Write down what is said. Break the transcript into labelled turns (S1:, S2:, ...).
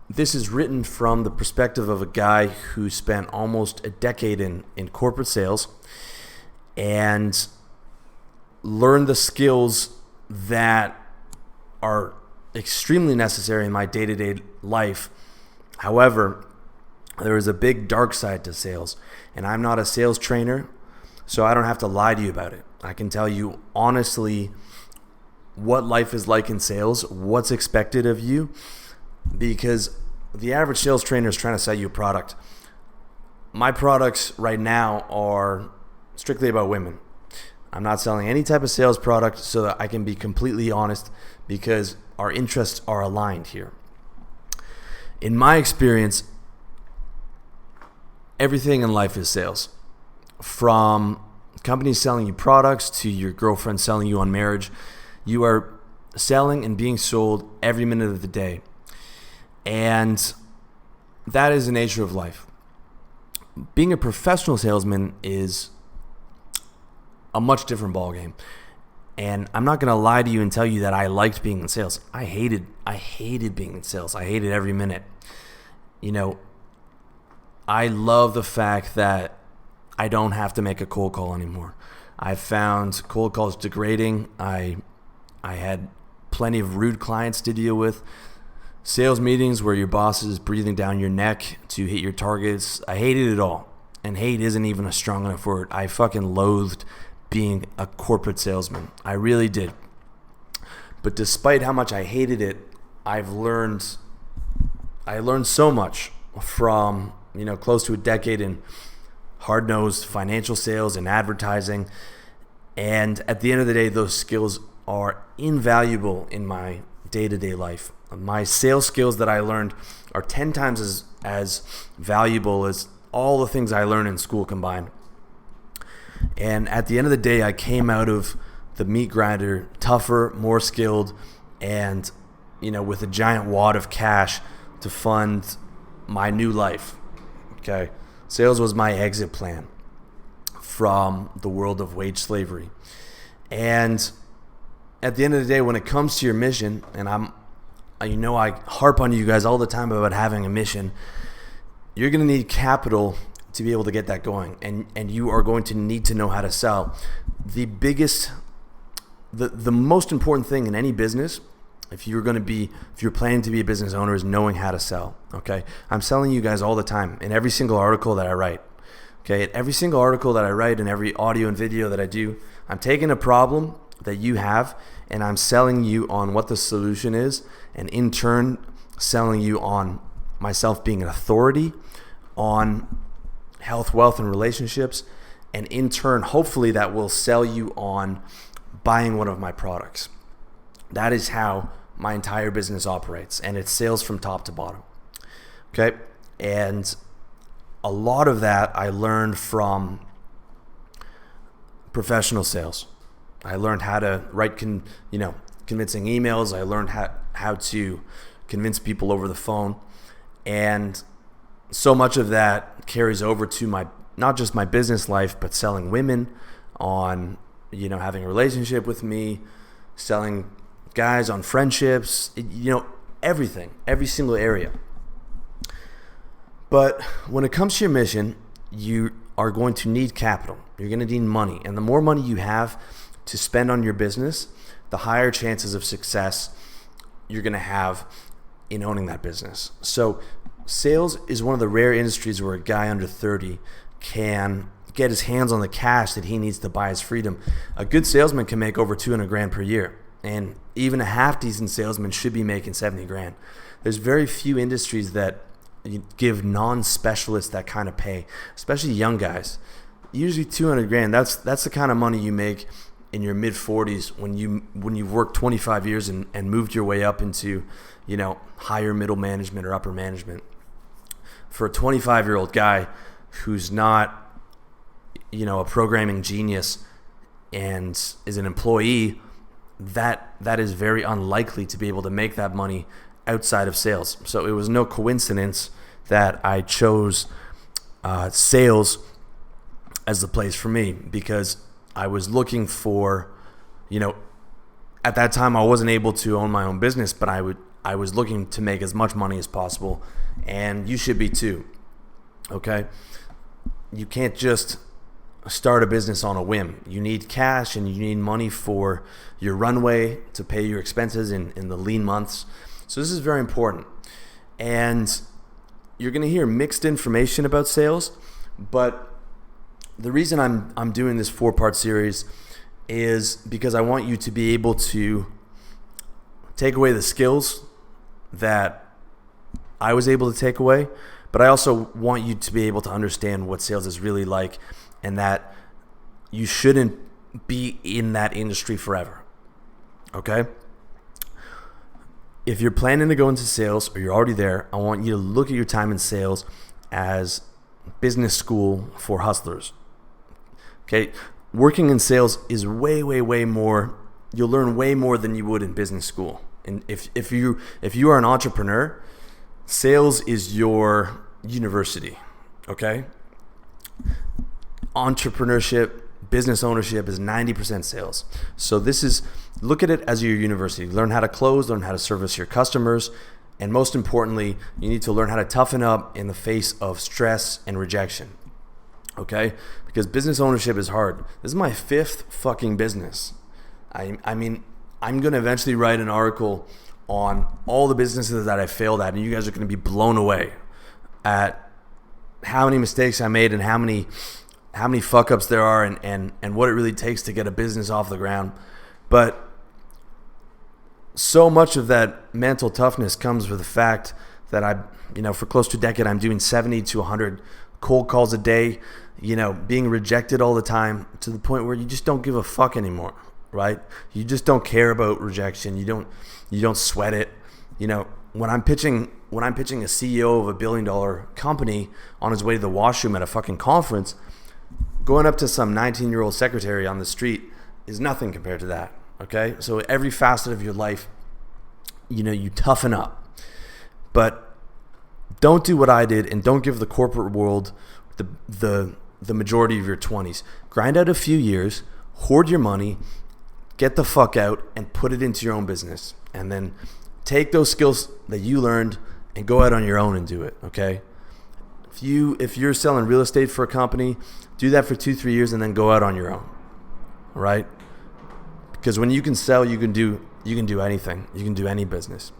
S1: this is written from the perspective of a guy who spent almost a decade in corporate sales and learned the skills that are extremely necessary in my day-to-day life. However, there is a big dark side to sales, and I'm not a sales trainer, so I don't have to lie to you about it. I can tell you honestly what life is like in sales, what's expected of you, because the average sales trainer is trying to sell you a product. My products right now are strictly about women. I'm not selling any type of sales product, so that I can be completely honest, because our interests are aligned here. In my experience, everything in life is sales. From companies selling you products to your girlfriend selling you on marriage, you are selling and being sold every minute of the day. And that is the nature of life. Being a professional salesman is a much different ballgame. And I'm not going to lie to you and tell you that I liked being in sales. I hated being in sales. I hated every minute. I love the fact that I don't have to make a cold call anymore. I found cold calls degrading. I had plenty of rude clients to deal with. Sales meetings where your boss is breathing down your neck to hit your targets. I hated it all. And hate isn't even a strong enough word. I fucking loathed being a corporate salesman. I really did. But despite how much I hated it, I learned so much from, close to a decade in hard-nosed financial sales and advertising. And at the end of the day, those skills are invaluable in my day-to-day life. My sales skills that I learned are 10 times as valuable as all the things I learned in school combined. And at the end of the day, I came out of the meat grinder tougher, more skilled, and with a giant wad of cash to fund my new life. Okay, sales was my exit plan from the world of wage slavery. And at the end of the day, when it comes to your mission, and I harp on you guys all the time about having a mission, you're going to need capital to be able to get that going, and you are going to need to know how to sell. The most important thing in any business, if you're planning to be a business owner, is knowing how to sell. Okay, I'm selling you guys all the time in every single article that I write. Okay, at every single article that I write and every audio and video that I do, I'm taking a problem that you have and I'm selling you on what the solution is, and in turn selling you on myself being an authority on health, wealth, and relationships, and in turn, hopefully that will sell you on buying one of my products. That is how my entire business operates, and it's sales from top to bottom. Okay, and a lot of that I learned from professional sales. I learned how to write convincing emails. I learned how to convince people over the phone, and so much of that carries over to not just my business life, but selling women on, having a relationship with me, selling guys on friendships, everything, every single area. But when it comes to your mission, you are going to need capital. You're going to need money. And the more money you have to spend on your business, the higher chances of success you're going to have in owning that business. So sales is one of the rare industries where a guy under 30 can get his hands on the cash that he needs to buy his freedom. A good salesman can make over 200 grand per year, and even a half decent salesman should be making 70 grand. There's very few industries that give non-specialists that kind of pay, especially young guys. Usually 200 grand, that's the kind of money you make in your mid 40s when you've worked 25 years and moved your way up into, higher middle management or upper management. For a 25-year-old guy who's not, a programming genius and is an employee, that is very unlikely to be able to make that money outside of sales. So it was no coincidence that I chose sales as the place for me, because I was looking for, at that time I wasn't able to own my own business, but I was looking to make as much money as possible, and you should be too. Okay? You can't just start a business on a whim. You need cash and you need money for your runway to pay your expenses in the lean months. So this is very important. And you're going to hear mixed information about sales, but the reason I'm doing this 4-part series is because I want you to be able to take away the skills that I was able to take away, but I also want you to be able to understand what sales is really like, and that you shouldn't be in that industry forever. Okay? If you're planning to go into sales or you're already there, I want you to look at your time in sales as business school for hustlers. Okay? Working in sales is way, way, way more. You'll learn way more than you would in business school. And if you are an entrepreneur, sales is your university. Okay? Entrepreneurship, business ownership is 90% sales. So look at it as your university. Learn how to close, learn how to service your customers, and most importantly, you need to learn how to toughen up in the face of stress and rejection. Okay? Because business ownership is hard. This is my 5th fucking business. I mean, I'm going to eventually write an article on all the businesses that I failed at, and you guys are going to be blown away at how many mistakes I made and how many fuck-ups there are and what it really takes to get a business off the ground. But so much of that mental toughness comes with the fact that for close to a decade, I'm doing 70 to 100 cold calls a day, being rejected all the time, to the point where you just don't give a fuck anymore, right? You just don't care about rejection. You don't sweat it. When I'm pitching a CEO of a $1 billion company on his way to the washroom at a fucking conference, going up to some 19-year-old secretary on the street is nothing compared to that, okay? So every facet of your life, you toughen up. But don't do what I did, and don't give the corporate world the majority of your 20s. Grind out a few years, hoard your money, get the fuck out, and put it into your own business. And then take those skills that you learned and go out on your own and do it, okay? If you're selling real estate for a company, do that for 2-3 years and then go out on your own. All right? Because when you can sell, you can do anything. You can do any business.